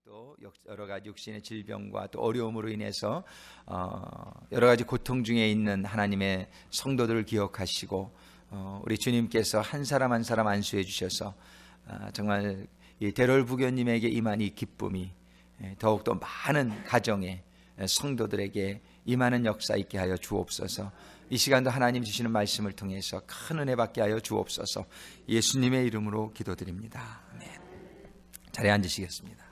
또 여러 가지 육신의 질병과 또 어려움으로 인해서 여러 가지 고통 중에 있는 하나님의 성도들을 기억하시고 우리 주님께서 한 사람 한 사람 안수해 주셔서 정말 이 대롤 부교님에게 임한 이 기쁨이 더욱더 많은 가정에 성도들에게 임하는 역사 있게 하여 주옵소서. 이 시간도 하나님 주시는 말씀을 통해서 큰 은혜 받게 하여 주옵소서. 예수님의 이름으로 기도드립니다. 아멘. 자리에 앉으시겠습니다.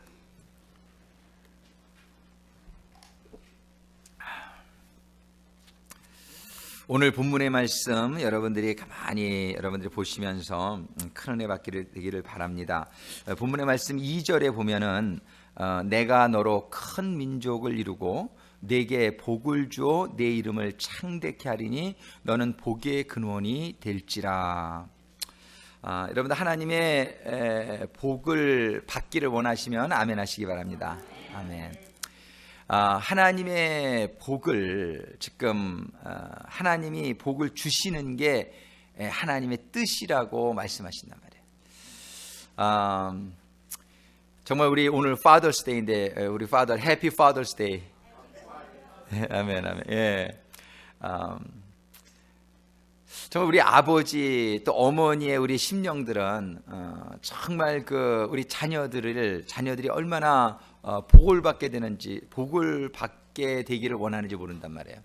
오늘 본문의 말씀 여러분들이 가만히 보시면서 큰 은혜 받기를 되기를 바랍니다. 본문의 말씀 2절에 보면은 내가 너로 큰 민족을 이루고 내게 복을 주어 내 이름을 창대케 하리니 너는 복의 근원이 될지라. 여러분들 하나님의 복을 받기를 원하시면 아멘 하시기 바랍니다. 아멘. 하나님의 복을 지금 하나님이 복을 주시는 게 하나님의 뜻이라고 말씀하신단 말이에요. 정말 우리 오늘 Father's Day인데 우리 Father Happy Father's Day. 아멘 아멘. 예. 정말 우리 아버지 또 어머니의 우리 심령들은 정말 우리 자녀들이 얼마나 복을 받게 되는지, 복을 받게 되기를 원하는지 모른단 말이에요.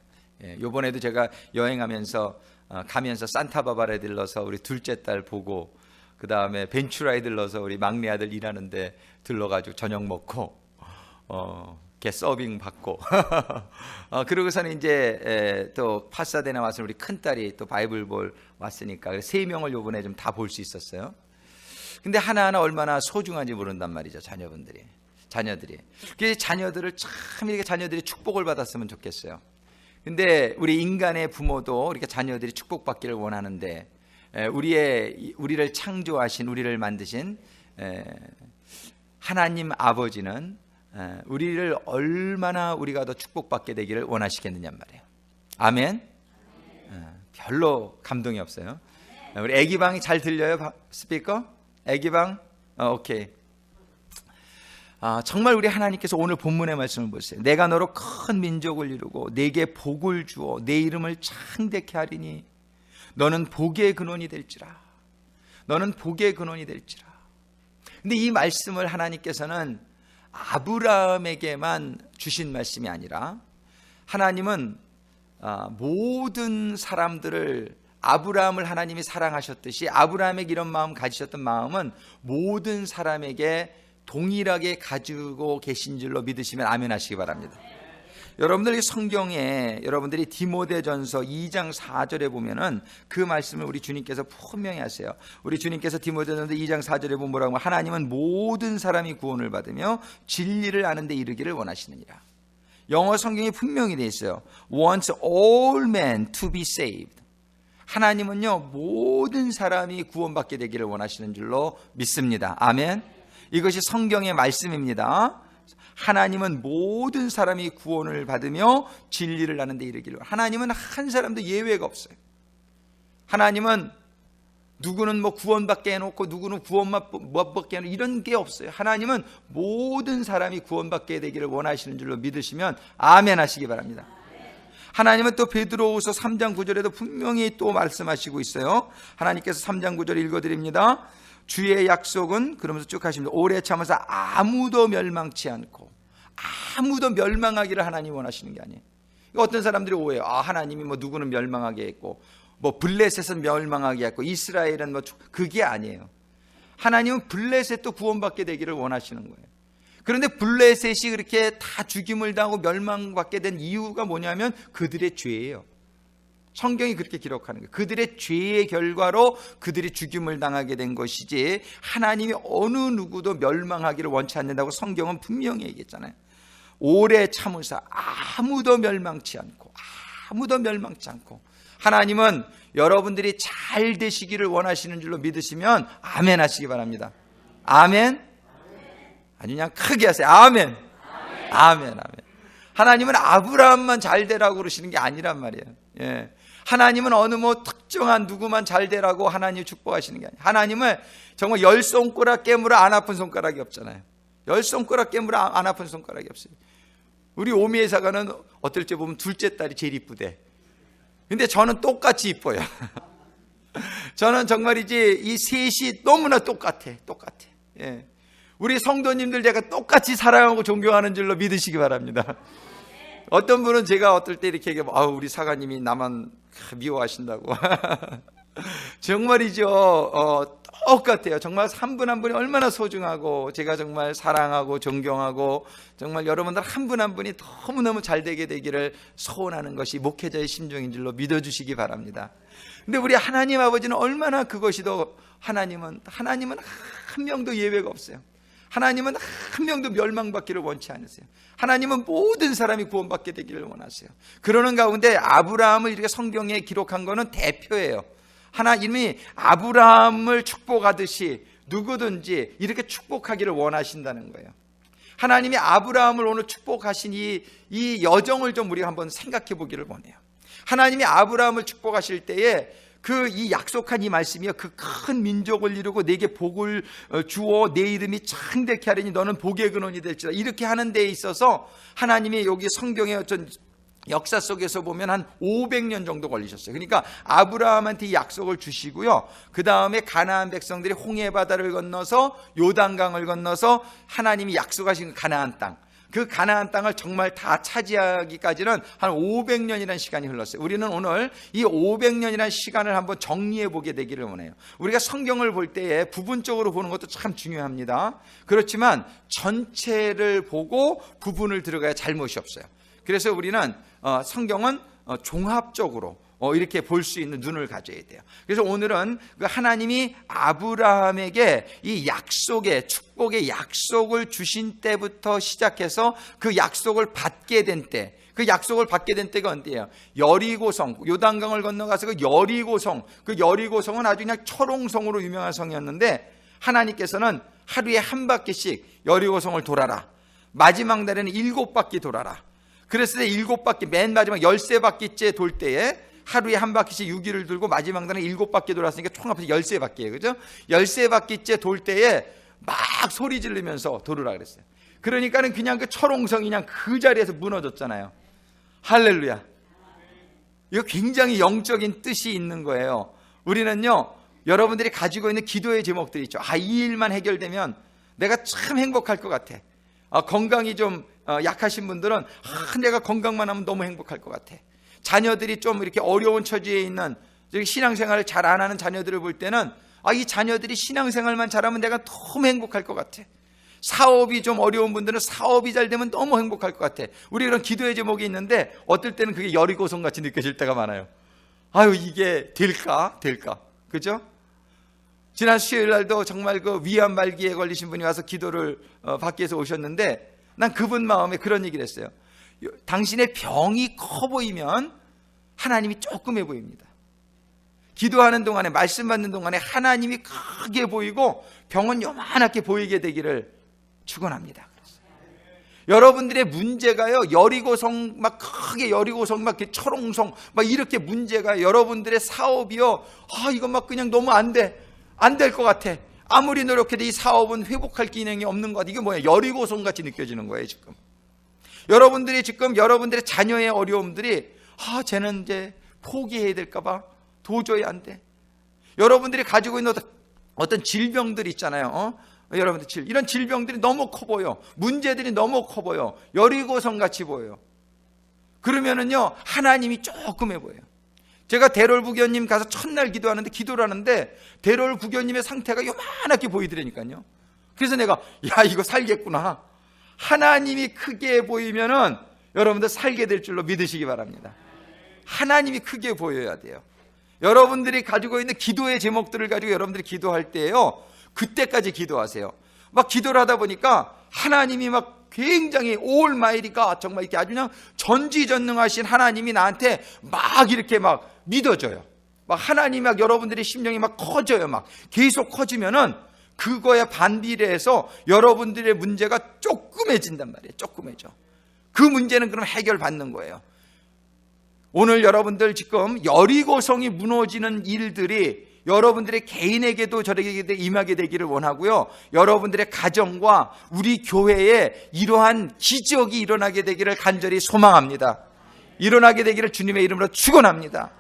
예, 이번에도 제가 여행하면서 가면서 산타바바라에 들러서 우리 둘째 딸 보고, 그 다음에 벤츄라에 들러서 우리 막내 아들 일하는데 들러가지고 저녁 먹고 걔 서빙 받고 그러고서는 이제 또 파사데나 와서 우리 큰 딸이 또 바이블 볼 왔으니까 3명을 요번에 좀 다 볼 수 있었어요. 근데 하나하나 얼마나 소중한지 모른단 말이죠. 자녀들이. 그래서 자녀들을 참 이렇게 자녀들이 축복을 받았으면 좋겠어요. 근데 우리 인간의 부모도 이렇게 자녀들이 축복받기를 원하는데 우리를 창조하신, 우리를 만드신 하나님 아버지는 우리를 얼마나 우리가 더 축복받게 되기를 원하시겠느냐 말이에요. 아멘. 별로 감동이 없어요. 우리 애기방이 잘 들려요? 스피커? 애기방? 오케이. 정말 우리 하나님께서 오늘 본문의 말씀을 보세요. 내가 너로 큰 민족을 이루고 내게 복을 주어 내 이름을 창대케 하리니 너는 복의 근원이 될지라. 너는 복의 근원이 될지라. 근데 이 말씀을 하나님께서는 아브라함에게만 주신 말씀이 아니라 하나님은 모든 사람들을, 아브라함을 하나님이 사랑하셨듯이 아브라함에게 이런 마음 가지셨던 마음은 모든 사람에게 동일하게 가지고 계신 줄로 믿으시면 아멘 하시기 바랍니다. 여러분들 성경에 여러분들이 디모데전서 2장 4절에 보면은 그 말씀을 우리 주님께서 분명히 하세요. 우리 주님께서 디모데전서 2장 4절에 보면 뭐라고? 하나님은 모든 사람이 구원을 받으며 진리를 아는 데 이르기를 원하시느니라. 영어 성경이 분명히 되어 있어요. Wants all men to be saved. 하나님은요 모든 사람이 구원받게 되기를 원하시는 줄로 믿습니다. 아멘. 이것이 성경의 말씀입니다. 하나님은 모든 사람이 구원을 받으며 진리를 아는 데 이르기를. 하나님은 한 사람도 예외가 없어요. 하나님은 누구는 뭐 구원받게 해놓고 누구는 구원 못 받게 해놓고 이런 게 없어요. 하나님은 모든 사람이 구원받게 되기를 원하시는 줄로 믿으시면 아멘 하시기 바랍니다. 하나님은 또 베드로후서 3장 9절에도 분명히 또 말씀하시고 있어요. 하나님께서 3장 9절 읽어드립니다. 주의 약속은, 그러면서 쭉 하십니다. 오래 참아서 아무도 멸망치 않고, 아무도 멸망하기를 하나님이 원하시는 게 아니에요. 어떤 사람들이 오해해요. 하나님이 뭐 누구는 멸망하게 했고, 뭐 블레셋은 멸망하게 했고, 이스라엘은 뭐, 그게 아니에요. 하나님은 블레셋도 구원받게 되기를 원하시는 거예요. 그런데 블레셋이 그렇게 다 죽임을 당하고 멸망받게 된 이유가 뭐냐면 그들의 죄예요. 성경이 그렇게 기록하는 거예요. 그들의 죄의 결과로 그들이 죽임을 당하게 된 것이지 하나님이 어느 누구도 멸망하기를 원치 않는다고 성경은 분명히 얘기했잖아요. 오래 참으사 아무도 멸망치 않고, 아무도 멸망치 않고. 하나님은 여러분들이 잘 되시기를 원하시는 줄로 믿으시면 아멘 하시기 바랍니다. 아멘. 아니 그냥 크게 하세요. 아멘. 아멘. 하나님은 아브라함만 잘 되라고 그러시는 게 아니란 말이에요. 예. 하나님은 어느 뭐 특정한 누구만 잘 되라고 하나님 축복하시는 게 아니에요. 하나님은 정말 10손가락 깨물어 안 아픈 손가락이 없잖아요. 열 손가락 깨물어 안 아픈 손가락이 없어요. 우리 오미애 사가는 어떨 때 보면 둘째 딸이 제일 이쁘대. 근데 저는 똑같이 이뻐요. 저는 정말이지 이 셋이 너무나 똑같아. 예. 우리 성도님들 제가 똑같이 사랑하고 존경하는 줄로 믿으시기 바랍니다. 어떤 분은 제가 어떨 때 이렇게 얘기하면 우리 사가님이 나만 미워하신다고. 정말이죠. 똑같아요. 정말 한 분 한 분이 얼마나 소중하고 제가 정말 사랑하고 존경하고 정말 여러분들 한 분 한 분이 너무너무 잘 되게 되기를 소원하는 것이 목회자의 심정인 줄로 믿어주시기 바랍니다. 근데 우리 하나님 아버지는 얼마나 그것이 더 하나님은 한 명도 예외가 없어요. 하나님은 한 명도 멸망받기를 원치 않으세요. 하나님은 모든 사람이 구원받게 되기를 원하세요. 그러는 가운데 아브라함을 이렇게 성경에 기록한 거는 대표예요. 하나님이 아브라함을 축복하듯이 누구든지 이렇게 축복하기를 원하신다는 거예요. 하나님이 아브라함을 오늘 축복하신 이 여정을 좀 우리가 한번 생각해 보기를 원해요. 하나님이 아브라함을 축복하실 때에 이 약속한 이 말씀이요, 그 큰 민족을 이루고 내게 복을 주어 내 이름이 창대케 하리니 너는 복의 근원이 될지라, 이렇게 하는 데에 있어서 하나님이 여기 성경의 어떤 역사 속에서 보면 한 500년 정도 걸리셨어요. 그러니까 아브라함한테 이 약속을 주시고요, 그 다음에 가나안 백성들이 홍해 바다를 건너서 요단강을 건너서 하나님이 약속하신 가나안 땅, 그 가나안 땅을 정말 다 차지하기까지는 한 500년이라는 시간이 흘렀어요. 우리는 오늘 이 500년이라는 시간을 한번 정리해 보게 되기를 원해요. 우리가 성경을 볼 때에 부분적으로 보는 것도 참 중요합니다. 그렇지만 전체를 보고 부분을 들어가야 잘못이 없어요. 그래서 우리는 성경은 종합적으로 이렇게 볼 수 있는 눈을 가져야 돼요. 그래서 오늘은 그 하나님이 아브라함에게 이 약속의, 축복의 약속을 주신 때부터 시작해서 그 약속을 받게 된 때, 그 약속을 받게 된 때가 언제예요? 여리고성, 요단강을 건너가서 그 여리고성은 아주 그냥 철옹성으로 유명한 성이었는데, 하나님께서는 하루에 한 바퀴씩 여리고성을 돌아라, 마지막 날에는 7바퀴 돌아라. 그랬을 때 7바퀴, 맨 마지막 13바퀴째 돌 때에 하루에 한 바퀴씩 6일을 돌고 마지막 날은 7바퀴 돌았으니까 총 합해서 13바퀴예요. 그죠? 13바퀴째 돌 때에 막 소리 지르면서 돌으라 그랬어요. 그러니까는 그냥 그 철옹성이 그냥 그 자리에서 무너졌잖아요. 할렐루야. 이거 굉장히 영적인 뜻이 있는 거예요. 우리는요, 여러분들이 가지고 있는 기도의 제목들이 있죠. 이 일만 해결되면 내가 참 행복할 것 같아. 건강이 좀 약하신 분들은 내가 건강만 하면 너무 행복할 것 같아. 자녀들이 좀 이렇게 어려운 처지에 있는, 신앙생활을 잘 안 하는 자녀들을 볼 때는 이 자녀들이 신앙생활만 잘하면 내가 너무 행복할 것 같아. 사업이 좀 어려운 분들은 사업이 잘 되면 너무 행복할 것 같아. 우리 그런 기도의 제목이 있는데 어떨 때는 그게 여리고성 같이 느껴질 때가 많아요. 이게 될까? 그죠? 지난 수요일 날도 정말 그 위암 말기에 걸리신 분이 와서 기도를 받기 위해서 오셨는데, 난 그분 마음에 그런 얘기를 했어요. 당신의 병이 커 보이면 하나님이 조그매 보입니다. 기도하는 동안에, 말씀 받는 동안에 하나님이 크게 보이고 병은 요만하게 보이게 되기를 축원합니다. 여러분들의 문제가요, 여리고성 막 크게, 여리고성 막 철옹성 막 이렇게 문제가, 여러분들의 사업이요, 이거 막 그냥 너무 안 될 것 같아. 아무리 노력해도 이 사업은 회복할 기능이 없는 것 같아. 이게 뭐야? 여리고성 같이 느껴지는 거예요, 지금. 여러분들이 지금 여러분들의 자녀의 어려움들이, 쟤는 이제 포기해야 될까봐 도저히 안 돼. 여러분들이 가지고 있는 어떤 질병들이 있잖아요. 여러분들 이런 질병들이 너무 커 보여. 문제들이 너무 커 보여. 여리고성 같이 보여요. 그러면은요, 하나님이 조그매 보여요. 제가 대롤 부교님 가서 첫날 기도하는데, 기도를 하는데 대롤 부교님의 상태가 요만하게 보이더라니까요. 그래서 내가 이거 살겠구나. 하나님이 크게 보이면은 여러분들 살게 될 줄로 믿으시기 바랍니다. 하나님이 크게 보여야 돼요. 여러분들이 가지고 있는 기도의 제목들을 가지고 여러분들이 기도할 때요, 그때까지 기도하세요. 막 기도를 하다 보니까 하나님이 막 굉장히 올마이리가 정말 이렇게 아주 그냥 전지전능하신 하나님이 나한테 막 이렇게 막 믿어져요. 막 하나님이 막 여러분들의 심령이 막 커져요. 막 계속 커지면은 그거에 반비례해서 여러분들의 문제가 조그매진단 말이에요. 조그매져. 그 문제는 그럼 해결받는 거예요. 오늘 여러분들 지금 여리고성이 무너지는 일들이 여러분들의 개인에게도 저에게 임하게 되기를 원하고요, 여러분들의 가정과 우리 교회에 이러한 기적이 일어나게 되기를 간절히 소망합니다. 일어나게 되기를 주님의 이름으로 축원합니다.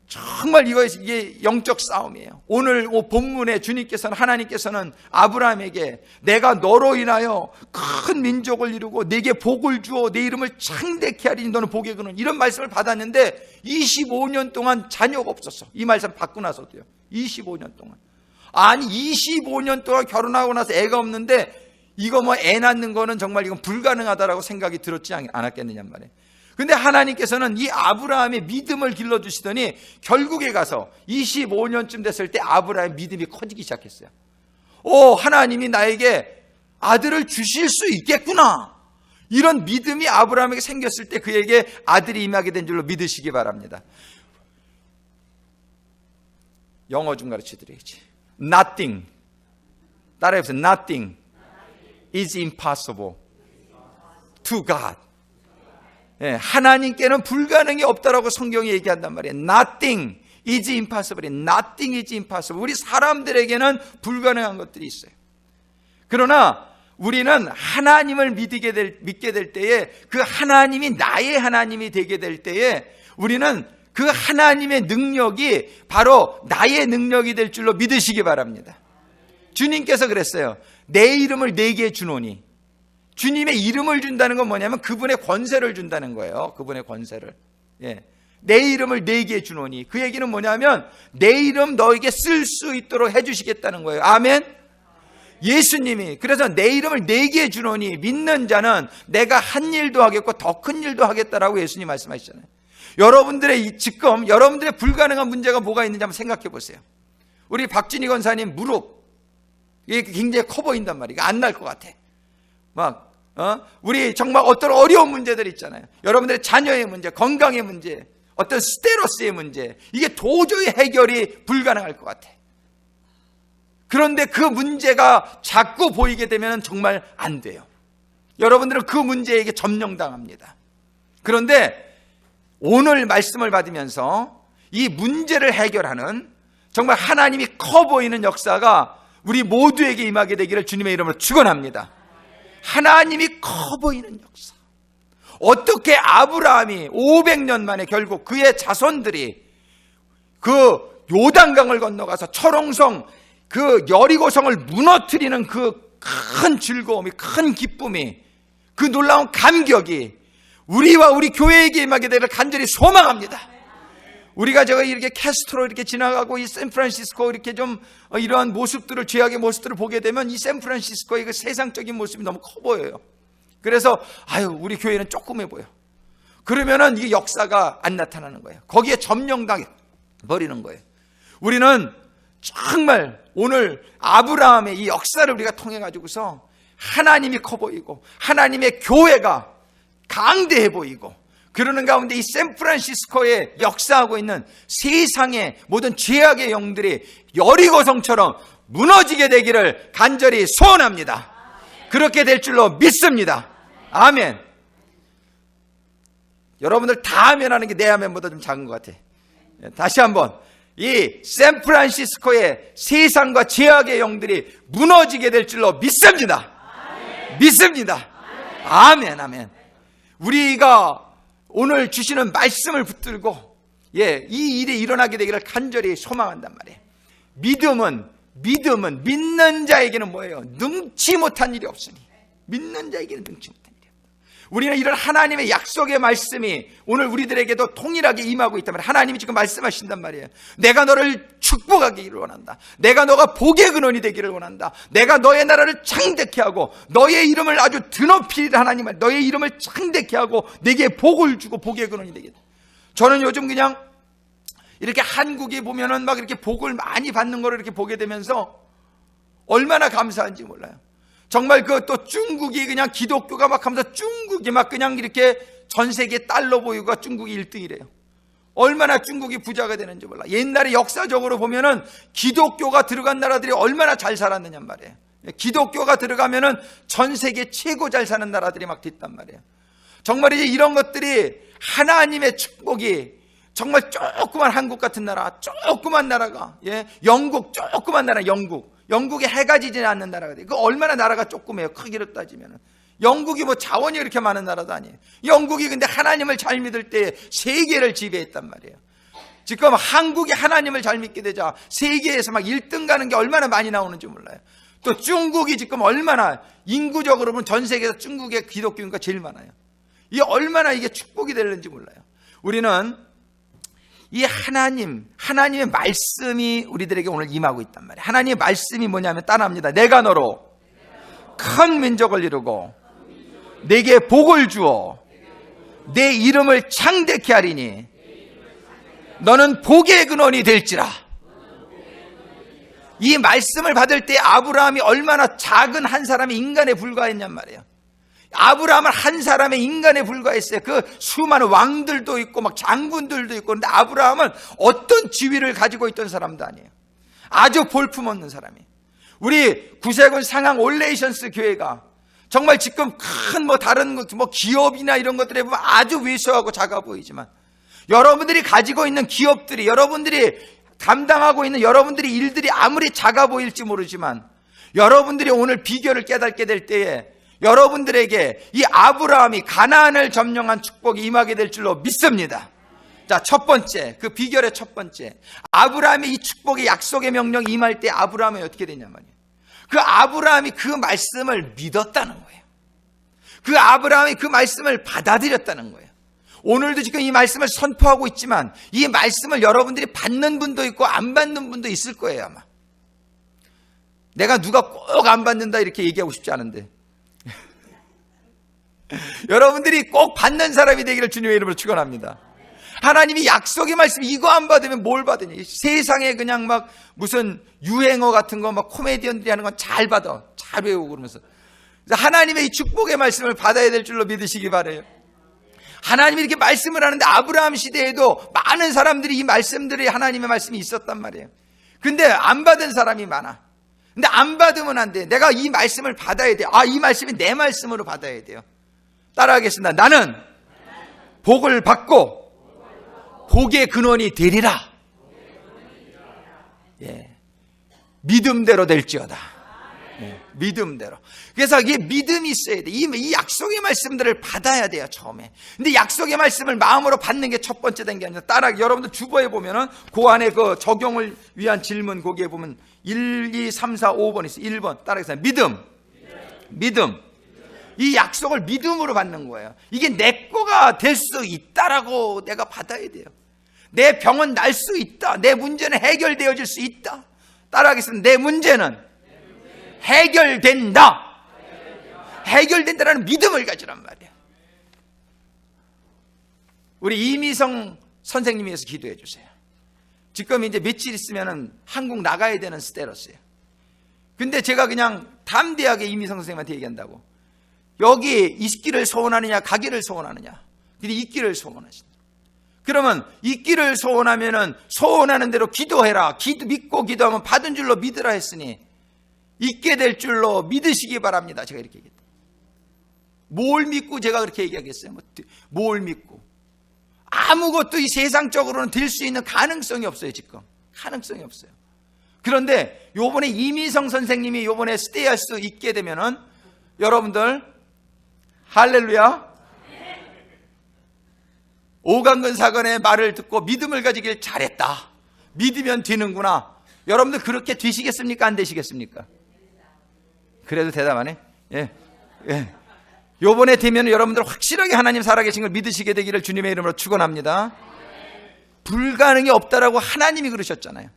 정말 이게 영적 싸움이에요. 오늘 본문에 주님께서는, 하나님께서는 아브라함에게 내가 너로 인하여 큰 민족을 이루고 내게 복을 주어 내 이름을 창대케 하리니 너는 복의 근원, 이런 말씀을 받았는데 25년 동안 자녀가 없었어. 이 말씀 받고 나서도요. 25년 동안. 아니 25년 동안 결혼하고 나서 애가 없는데 이거 뭐 애 낳는 거는 정말 이건 불가능하다라고 생각이 들었지 않았겠느냐 말이에요. 근데 하나님께서는 이 아브라함의 믿음을 길러주시더니 결국에 가서 25년쯤 됐을 때 아브라함의 믿음이 커지기 시작했어요. 하나님이 나에게 아들을 주실 수 있겠구나, 이런 믿음이 아브라함에게 생겼을 때 그에게 아들이 임하게 된 줄로 믿으시기 바랍니다. 영어 좀 가르쳐 드려야지. Nothing, 따라해보세요. Nothing is impossible to God. 하나님께는 불가능이 없다라고 성경이 얘기한단 말이에요. Nothing is impossible. Nothing is impossible. 우리 사람들에게는 불가능한 것들이 있어요. 그러나 우리는 하나님을 믿게 될 때에, 그 하나님이 나의 하나님이 되게 될 때에 우리는 그 하나님의 능력이 바로 나의 능력이 될 줄로 믿으시기 바랍니다. 주님께서 그랬어요. 내 이름을 내게 주노니. 주님의 이름을 준다는 건 뭐냐면 그분의 권세를 준다는 거예요. 그분의 권세를. 내 이름을 내게 주노니. 그 얘기는 뭐냐면 내 이름 너에게 쓸 수 있도록 해주시겠다는 거예요. 아멘. 예수님이 그래서 내 이름을 내게 주노니 믿는 자는 내가 한 일도 하겠고 더 큰 일도 하겠다라고 예수님 말씀하시잖아요. 여러분들의 지금 여러분들의 불가능한 문제가 뭐가 있는지 한번 생각해 보세요. 우리 박진희 권사님 무릎, 이게 굉장히 커 보인단 말이에요. 안 날 것 같아. 우리 정말 어떤 어려운 문제들 있잖아요. 여러분들의 자녀의 문제, 건강의 문제, 어떤 스테로스의 문제, 이게 도저히 해결이 불가능할 것 같아. 그런데 그 문제가 자꾸 보이게 되면 정말 안 돼요. 여러분들은 그 문제에게 점령당합니다. 그런데 오늘 말씀을 받으면서 이 문제를 해결하는 정말 하나님이 커 보이는 역사가 우리 모두에게 임하게 되기를 주님의 이름으로 축원합니다. 하나님이 커 보이는 역사. 어떻게 아브라함이 500년 만에 결국 그의 자손들이 그 요단강을 건너가서 철옹성 그 여리고성을 무너뜨리는 그 큰 즐거움이, 큰 기쁨이, 그 놀라운 감격이 우리와 우리 교회에게 임하게 되기를 간절히 소망합니다. 우리가 이렇게 캐스트로 이렇게 지나가고 이 샌프란시스코 이렇게 좀 이러한 모습들을, 죄악의 모습들을 보게 되면 이 샌프란시스코의 그 세상적인 모습이 너무 커 보여요. 그래서 우리 교회는 조그매 보여. 그러면은 이게 역사가 안 나타나는 거예요. 거기에 점령당해 버리는 거예요. 우리는 정말 오늘 아브라함의 이 역사를 우리가 통해 가지고서 하나님이 커 보이고 하나님의 교회가 강대해 보이고, 그러는 가운데 이 샌프란시스코에 역사하고 있는 세상의 모든 죄악의 영들이 여리고성처럼 무너지게 되기를 간절히 소원합니다. 그렇게 될 줄로 믿습니다. 아멘. 여러분들 다 아멘하는 게 내 아멘보다 좀 작은 것 같아. 다시 한번, 이 샌프란시스코의 세상과 죄악의 영들이 무너지게 될 줄로 믿습니다. 아멘. 믿습니다. 아멘. 아멘. 우리가 오늘 주시는 말씀을 붙들고 이 일이 일어나게 되기를 간절히 소망한단 말이에요. 믿음은 믿는 자에게는 뭐예요? 능치 못한 일이 없으니. 믿는 자에게는 능치 못한 일이 없다. 우리는 이런 하나님의 약속의 말씀이 오늘 우리들에게도 통일하게 임하고 있단 말이에요. 하나님이 지금 말씀하신단 말이에요. 내가 너를 축복하기를 원한다. 내가 너가 복의 근원이 되기를 원한다. 내가 너의 나라를 창대케 하고 너의 이름을 아주 드높이리라. 하나님은 너의 이름을 창대케 하고 내게 복을 주고 복의 근원이 되겠다. 저는 요즘 그냥 이렇게 한국에 보면은 막 이렇게 복을 많이 받는 거를 이렇게 보게 되면서 얼마나 감사한지 몰라요. 정말 또 중국이 그냥 기독교가 막 하면서 중국이 막 그냥 이렇게 전 세계 달러 보유가 중국이 1등이래요. 얼마나 중국이 부자가 되는지 몰라. 옛날에 역사적으로 보면은 기독교가 들어간 나라들이 얼마나 잘 살았느냐 말이에요. 기독교가 들어가면은 전 세계 최고 잘 사는 나라들이 막 됐단 말이에요. 정말 이제 이런 것들이 하나님의 축복이 정말 조그만 한국 같은 나라, 조그만 나라가, 영국, 조그만 나라, 영국에 해가 지지 않는 나라가 돼. 그 얼마나 나라가 조그매요, 크기로 따지면은. 영국이 뭐 자원이 그렇게 많은 나라도 아니에요. 영국이 근데 하나님을 잘 믿을 때 세계를 지배했단 말이에요. 지금 한국이 하나님을 잘 믿게 되자 세계에서 막 1등 가는 게 얼마나 많이 나오는지 몰라요. 또 중국이 지금 얼마나 인구적으로 보면 전 세계에서 중국의 기독교인가 제일 많아요. 이게 얼마나 이게 축복이 되는지 몰라요. 우리는 이 하나님의 말씀이 우리들에게 오늘 임하고 있단 말이에요. 하나님의 말씀이 뭐냐면 따라합니다. 내가 너로 큰 민족을 이루고 내게 복을 주어 내 이름을 창대케 하리니 너는 복의 근원이 될지라. 이 말씀을 받을 때 아브라함이 얼마나 작은 한 사람의 인간에 불과했냔 말이에요. 아브라함은 한 사람의 인간에 불과했어요. 그 수많은 왕들도 있고 막 장군들도 있고, 그런데 아브라함은 어떤 지위를 가지고 있던 사람도 아니에요. 아주 볼품없는 사람이에요. 우리 구세군 상항 올레이션스 교회가 정말 지금 큰 다른 기업이나 이런 것들에 보면 아주 왜소하고 작아 보이지만, 여러분들이 가지고 있는 기업들이, 여러분들이 담당하고 있는 여러분들의 일들이 아무리 작아 보일지 모르지만, 여러분들이 오늘 비결을 깨닫게 될 때에 여러분들에게 이 아브라함이 가나안을 점령한 축복이 임하게 될 줄로 믿습니다. 자, 첫 번째, 그 비결의 첫 번째, 아브라함이 이 축복의 약속의 명령이 임할 때 아브라함이 어떻게 되냐 말이에요. 그 아브라함이 그 말씀을 믿었다는 거예요. 그 아브라함이 그 말씀을 받아들였다는 거예요. 오늘도 지금 이 말씀을 선포하고 있지만 이 말씀을 여러분들이 받는 분도 있고 안 받는 분도 있을 거예요. 아마 내가 누가 꼭 안 받는다 이렇게 얘기하고 싶지 않은데 여러분들이 꼭 받는 사람이 되기를 주님의 이름으로 축원합니다. 하나님이 약속의 말씀, 이거 안 받으면 뭘 받으니? 세상에 그냥 막 무슨 유행어 같은 거 막 코미디언들이 하는 건 잘 받아, 잘 외우고 그러면서 하나님의 이 축복의 말씀을 받아야 될 줄로 믿으시기 바라요. 하나님이 이렇게 말씀을 하는데 아브라함 시대에도 많은 사람들이 이 말씀들이 하나님의 말씀이 있었단 말이에요. 근데 안 받은 사람이 많아. 근데 안 받으면 안 돼. 내가 이 말씀을 받아야 돼. 이 말씀이 내 말씀으로 받아야 돼요. 따라하겠습니다. 나는 복을 받고 복의 근원이 되리라. 믿음대로 될지어다. 믿음대로. 그래서 이게 믿음이 있어야 돼. 이 약속의 말씀들을 받아야 돼요, 처음에. 근데 약속의 말씀을 마음으로 받는 게 첫 번째 된 게 아니라, 여러분들 주보에 보면은 그 안에 그 적용을 위한 질문 거기에 보면 1, 2, 3, 4, 5번 있어요. 1번 따라하겠습니다. 믿음. 이 약속을 믿음으로 받는 거예요. 이게 내 거가 될 수 있다라고 내가 받아야 돼요. 내 병은 날 수 있다. 내 문제는 해결되어질 수 있다. 따라하겠습니다. 내 문제는 해결된다. 해결된다라는 믿음을 가지란 말이에요. 우리 이미성 선생님이 위해서 기도해 주세요. 지금 이제 며칠 있으면 한국 나가야 되는 스테로스예요. 근데 제가 그냥 담대하게 이미성 선생님한테 얘기한다고. 여기 있기를 소원하느냐 가기를 소원하느냐. 근데 있기를 소원하신다. 그러면 있기를 소원하면은 소원하는 대로 기도해라. 믿고 기도하면 받은 줄로 믿으라 했으니 있게 될 줄로 믿으시기 바랍니다. 제가 이렇게 얘기했다. 뭘 믿고 제가 그렇게 얘기하겠어요? 뭘 믿고? 아무것도 이 세상적으로는 될 수 있는 가능성이 없어요. 지금 가능성이 없어요. 그런데 요번에 이미성 선생님이 요번에 스테이할 수 있게 되면은 여러분들 할렐루야, 오강근 사건의 말을 듣고 믿음을 가지길 잘했다. 믿으면 되는구나. 여러분들 그렇게 되시겠습니까? 안 되시겠습니까? 그래도 대답하네. 요번에 되면 여러분들 확실하게 하나님 살아계신 걸 믿으시게 되기를 주님의 이름으로 축원합니다. 불가능이 없다라고 하나님이 그러셨잖아요.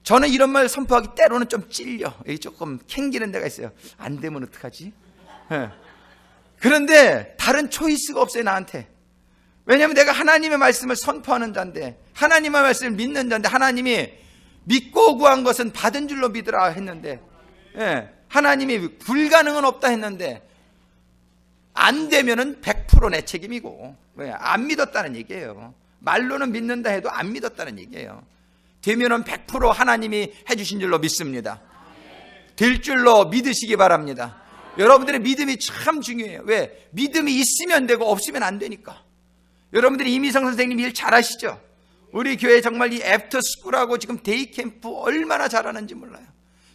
저는 이런 말 선포하기 때로는 좀 찔려. 조금 캥기는 데가 있어요. 안 되면 어떡하지? 그런데 다른 초이스가 없어요, 나한테. 왜냐하면 내가 하나님의 말씀을 선포하는 자인데, 하나님의 말씀을 믿는 자인데, 하나님이 믿고 구한 것은 받은 줄로 믿으라 했는데, 하나님이 불가능은 없다 했는데, 안 되면은 100% 내 책임이고, 왜? 안 믿었다는 얘기예요. 말로는 믿는다 해도 안 믿었다는 얘기예요. 되면은 100% 하나님이 해주신 줄로 믿습니다. 될 줄로 믿으시기 바랍니다. 여러분들의 믿음이 참 중요해요. 왜? 믿음이 있으면 되고 없으면 안 되니까. 여러분들이 이미성 선생님 일 잘하시죠? 우리 교회 정말 이 애프터 스쿨하고 지금 데이 캠프 얼마나 잘하는지 몰라요.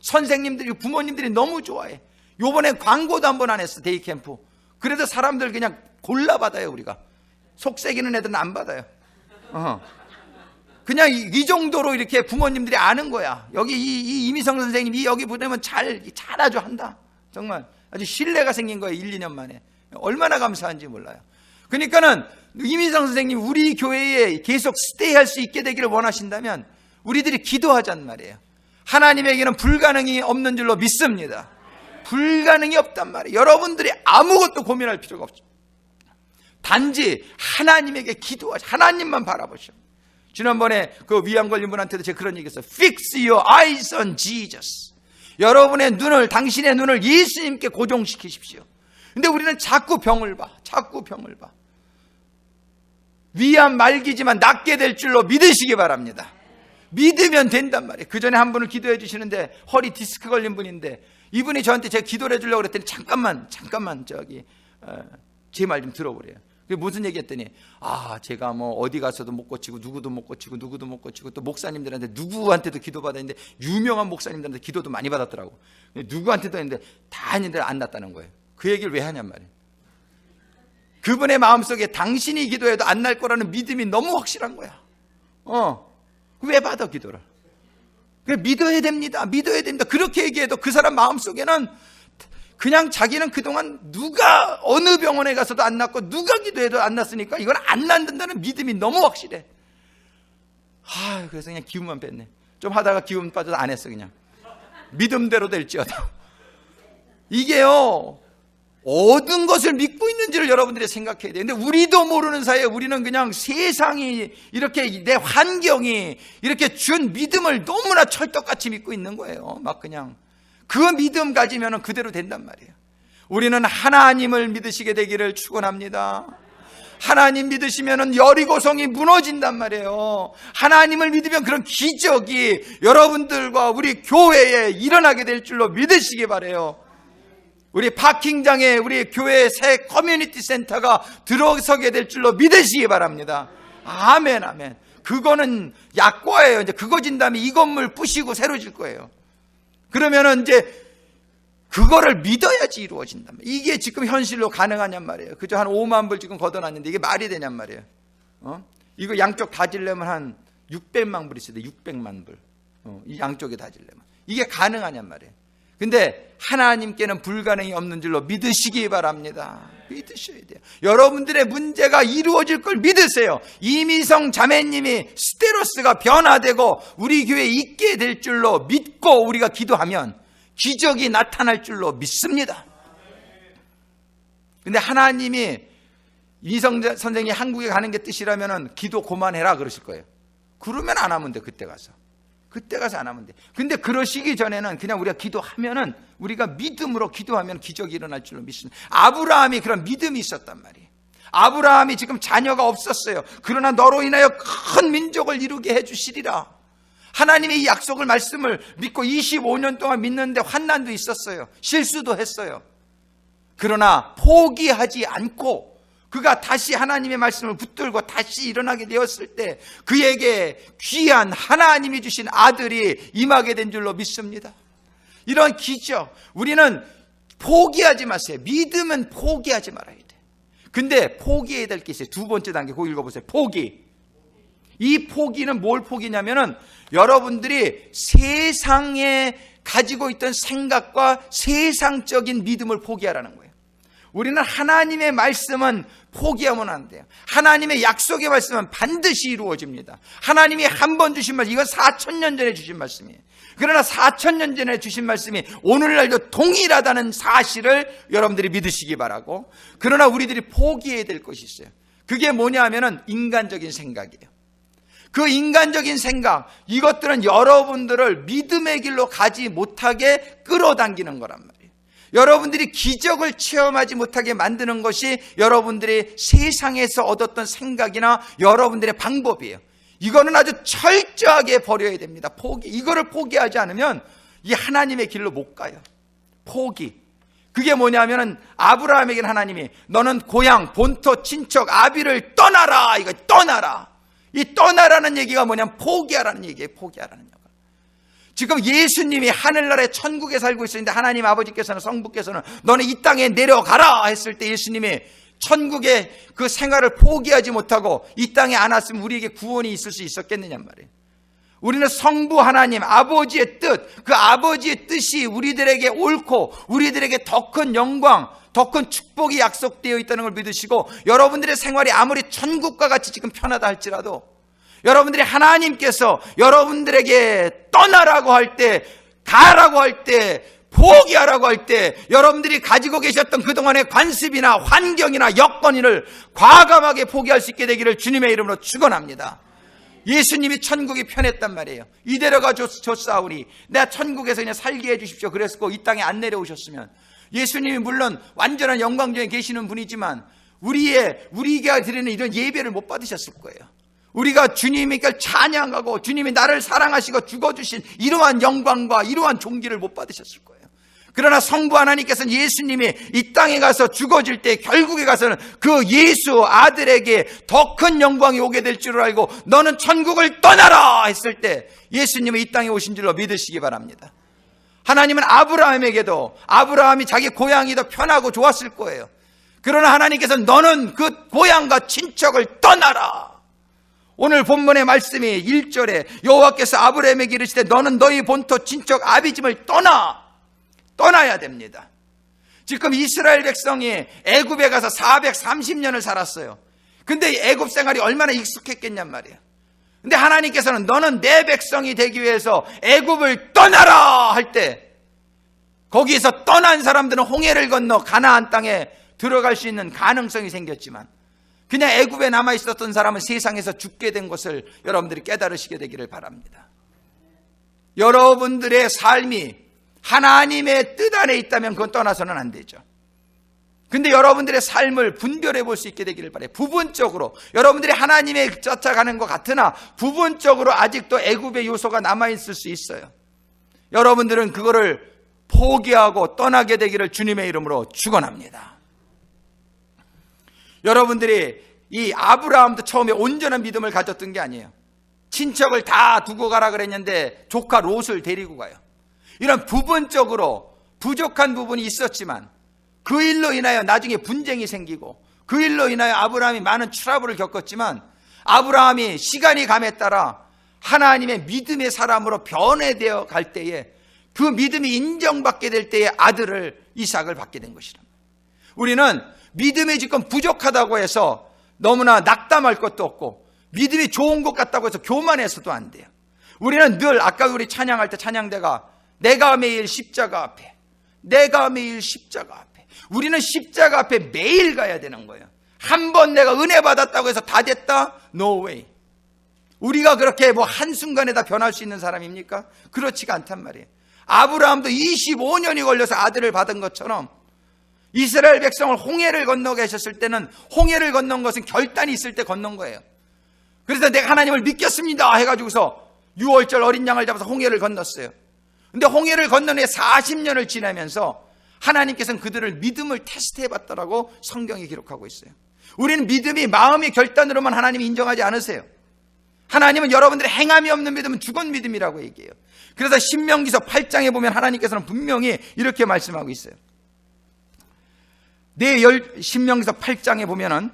선생님들이, 부모님들이 너무 좋아해. 요번에 광고도 한 번 안 했어, 데이 캠프. 그래도 사람들 그냥 골라받아요. 우리가 속색이는 애들은 안 받아요. 그냥 이 정도로 이렇게 부모님들이 아는 거야. 여기 이 이미성 선생님이 여기 보내면 잘 아주 한다. 정말 아주 신뢰가 생긴 거예요. 1, 2년 만에. 얼마나 감사한지 몰라요. 그러니까는 이미성 선생님 우리 교회에 계속 스테이할 수 있게 되기를 원하신다면 우리들이 기도하자는 말이에요. 하나님에게는 불가능이 없는 줄로 믿습니다. 불가능이 없단 말이에요. 여러분들이 아무것도 고민할 필요가 없죠. 단지 하나님에게 기도하자. 하나님만 바라보셔. 지난번에 그 위암 걸린 분한테도 제가 그런 얘기 했어요. Fix your eyes on Jesus. 여러분의 눈을, 당신의 눈을 예수님께 고정시키십시오. 근데 우리는 자꾸 병을 봐. 위암 말기지만 낫게 될 줄로 믿으시기 바랍니다. 믿으면 된단 말이에요. 그 전에 한 분을 기도해 주시는데 허리 디스크 걸린 분인데 이분이 저한테 제가 기도를 해주려고 그랬더니 잠깐만 제 말 좀 들어보래요. 무슨 얘기 했더니 제가 뭐 어디 가서도 못 고치고 누구도 못 고치고 또 목사님들한테 누구한테도 기도받았는데 유명한 목사님들한테 기도도 많이 받았더라고. 누구한테도 했는데 다 했는데 안 낫다는 거예요. 그 얘기를 왜 하냔 말이에요. 그분의 마음속에 당신이 기도해도 안 날 거라는 믿음이 너무 확실한 거야. 왜 받아 기도를? 믿어야 됩니다. 그렇게 얘기해도 그 사람 마음속에는 그냥 자기는 그동안 누가 어느 병원에 가서도 안 낫고 누가 기도해도 안 낫으니까 이건 안 낫는다는 믿음이 너무 확실해. 그래서 그냥 기운만 뺐네. 좀 하다가 기운 빠져서 안 했어. 그냥 믿음대로 될지어다. 이게요, 어떤 것을 믿고 있는지를 여러분들이 생각해야 돼요. 근데 우리도 모르는 사이에 우리는 그냥 세상이 이렇게 내 환경이 이렇게 준 믿음을 너무나 철떡같이 믿고 있는 거예요. 막 그냥 그 믿음 가지면 그대로 된단 말이에요. 우리는 하나님을 믿으시게 되기를 축원합니다. 하나님 믿으시면 여리고성이 무너진단 말이에요. 하나님을 믿으면 그런 기적이 여러분들과 우리 교회에 일어나게 될 줄로 믿으시기 바라요. 우리 파킹장에 우리 교회 새 커뮤니티 센터가 들어서게 될 줄로 믿으시기 바랍니다. 아멘. 그거는 약과예요. 이제 그거 진 다음에 이 건물 부시고 새로 질 거예요. 그러면은 이제 그거를 믿어야지 이루어진단 말이에요. 이게 지금 현실로 가능하냔 말이에요. 그저 한 5만 불 지금 걷어놨는데 이게 말이 되냔 말이에요. 이거 양쪽 다 지려면 한 600만 불이 있어야 돼. 600만 불. 이 양쪽에 다 지려면. 이게 가능하냔 말이에요. 근데 하나님께는 불가능이 없는 줄로 믿으시기 바랍니다. 믿으셔야 돼요. 여러분들의 문제가 이루어질 걸 믿으세요. 이미성 자매님이 스테로스가 변화되고 우리 교회에 있게 될 줄로 믿고 우리가 기도하면 기적이 나타날 줄로 믿습니다. 근데 하나님이 이미성 선생이 한국에 가는 게 뜻이라면 기도 그만해라 그러실 거예요. 그러면 안 하면 돼. 그때 가서 안 하면 돼. 근데 그러시기 전에는 그냥 우리가 기도하면은 우리가 믿음으로 기도하면 기적이 일어날 줄로 믿습니다. 아브라함이 그런 믿음이 있었단 말이에요. 아브라함이 지금 자녀가 없었어요. 그러나 너로 인하여 큰 민족을 이루게 해주시리라. 하나님의 이 약속을 말씀을 믿고 25년 동안 믿는데 환난도 있었어요. 실수도 했어요. 그러나 포기하지 않고 그가 다시 하나님의 말씀을 붙들고 다시 일어나게 되었을 때 그에게 귀한 하나님이 주신 아들이 임하게 된 줄로 믿습니다. 이런 기적, 우리는 포기하지 마세요. 믿음은 포기하지 말아야 돼. 근데 포기해야 될 게 있어요. 두 번째 단계, 그거 읽어보세요. 포기. 이 포기는 뭘 포기냐면은 여러분들이 세상에 가지고 있던 생각과 세상적인 믿음을 포기하라는 거예요. 우리는 하나님의 말씀은 포기하면 안 돼요. 하나님의 약속의 말씀은 반드시 이루어집니다. 하나님이 한 번 주신 말씀, 이건 4,000년 전에 주신 말씀이에요. 그러나 4,000년 전에 주신 말씀이 오늘날도 동일하다는 사실을 여러분들이 믿으시기 바라고, 그러나 우리들이 포기해야 될 것이 있어요. 그게 뭐냐 하면은 인간적인 생각이에요. 그 인간적인 생각, 이것들은 여러분들을 믿음의 길로 가지 못하게 끌어당기는 거란 말이에요. 여러분들이 기적을 체험하지 못하게 만드는 것이 여러분들이 세상에서 얻었던 생각이나 여러분들의 방법이에요. 이거는 아주 철저하게 버려야 됩니다. 포기. 이거를 포기하지 않으면 이 하나님의 길로 못 가요. 포기. 그게 뭐냐면은 아브라함에게는 하나님이 너는 고향, 본토, 친척, 아비를 떠나라. 이거 떠나라. 이 떠나라는 얘기가 뭐냐면 포기하라는 얘기예요. 포기하라는 얘기. 지금 예수님이 하늘나라의 천국에 살고 있었는데 하나님 아버지께서는 성부께서는 너는 이 땅에 내려가라 했을 때 예수님이 천국의 그 생활을 포기하지 못하고 이 땅에 안 왔으면 우리에게 구원이 있을 수 있었겠느냐 말이에요. 우리는 성부 하나님 아버지의 뜻, 그 아버지의 뜻이 우리들에게 옳고 우리들에게 더 큰 영광, 더 큰 축복이 약속되어 있다는 걸 믿으시고 여러분들의 생활이 아무리 천국과 같이 지금 편하다 할지라도 여러분들이 하나님께서 여러분들에게 떠나라고 할 때, 가라고 할 때, 포기하라고 할 때 여러분들이 가지고 계셨던 그동안의 관습이나 환경이나 여건을 과감하게 포기할 수 있게 되기를 주님의 이름으로 축원합니다. 예수님이 천국이 편했단 말이에요. 이대로가 좋사오니 내가 천국에서 그냥 살게 해주십시오 그랬고 이 땅에 안 내려오셨으면 예수님이 물론 완전한 영광 중에 계시는 분이지만 우리가 드리는 이런 예배를 못 받으셨을 거예요. 우리가 주님이니까 찬양하고 주님이 나를 사랑하시고 죽어주신 이러한 영광과 이러한 존귀를 못 받으셨을 거예요. 그러나 성부 하나님께서는 예수님이 이 땅에 가서 죽어질 때 결국에 가서는 그 예수 아들에게 더 큰 영광이 오게 될 줄 알고 너는 천국을 떠나라 했을 때 예수님이 이 땅에 오신 줄로 믿으시기 바랍니다. 하나님은 아브라함에게도 아브라함이 자기 고향이 더 편하고 좋았을 거예요. 그러나 하나님께서는 너는 그 고향과 친척을 떠나라. 오늘 본문의 말씀이 1절에 여호와께서 아브라함에게 이르시되 너는 너희 본토 친척 아비집을 떠나야 됩니다. 지금 이스라엘 백성이 애굽에 가서 430년을 살았어요. 근데 애굽 생활이 얼마나 익숙했겠냔 말이에요. 근데 하나님께서는 너는 내 백성이 되기 위해서 애굽을 떠나라 할 때 거기에서 떠난 사람들은 홍해를 건너 가나안 땅에 들어갈 수 있는 가능성이 생겼지만 그냥 애굽에 남아 있었던 사람은 세상에서 죽게 된 것을 여러분들이 깨달으시게 되기를 바랍니다. 여러분들의 삶이 하나님의 뜻 안에 있다면 그건 떠나서는 안 되죠. 근데 여러분들의 삶을 분별해 볼 수 있게 되기를 바라요. 부분적으로 여러분들이 하나님의 쫓아가는 것 같으나 부분적으로 아직도 애굽의 요소가 남아있을 수 있어요. 여러분들은 그거를 포기하고 떠나게 되기를 주님의 이름으로 축원합니다. 여러분들이 이 아브라함도 처음에 온전한 믿음을 가졌던 게 아니에요. 친척을 다 두고 가라 그랬는데 조카 롯을 데리고 가요. 이런 부분적으로 부족한 부분이 있었지만 그 일로 인하여 나중에 분쟁이 생기고 그 일로 인하여 아브라함이 많은 트러블을 겪었지만 아브라함이 시간이 감에 따라 하나님의 믿음의 사람으로 변해되어 갈 때에 그 믿음이 인정받게 될 때에 아들을 이삭을 받게 된 것이랍니다. 우리는 믿음이 지금 부족하다고 해서 너무나 낙담할 것도 없고 믿음이 좋은 것 같다고 해서 교만해서도 안 돼요. 우리는 늘 아까 우리 찬양할 때 찬양대가 내가 매일 십자가 앞에 내가 매일 십자가 앞에 우리는 십자가 앞에 매일 가야 되는 거예요. 한 번 내가 은혜 받았다고 해서 다 됐다? No way. 우리가 그렇게 뭐 한순간에 다 변할 수 있는 사람입니까? 그렇지가 않단 말이에요. 아브라함도 25년이 걸려서 아들을 받은 것처럼 이스라엘 백성을 홍해를 건너 계셨을 때는 홍해를 건넌 것은 결단이 있을 때 건넌 거예요. 그래서 내가 하나님을 믿겠습니다 해가지고서 6월절 어린 양을 잡아서 홍해를 건넜어요. 근데 홍해를 건넌 후에 40년을 지나면서 하나님께서는 그들을 믿음을 테스트해 봤다라고 성경이 기록하고 있어요. 우리는 믿음이 마음의 결단으로만 하나님이 인정하지 않으세요. 하나님은 여러분들의 행함이 없는 믿음은 죽은 믿음이라고 얘기해요. 그래서 신명기서 8장에 보면 하나님께서는 분명히 이렇게 말씀하고 있어요. 신명기서 8장에 보면은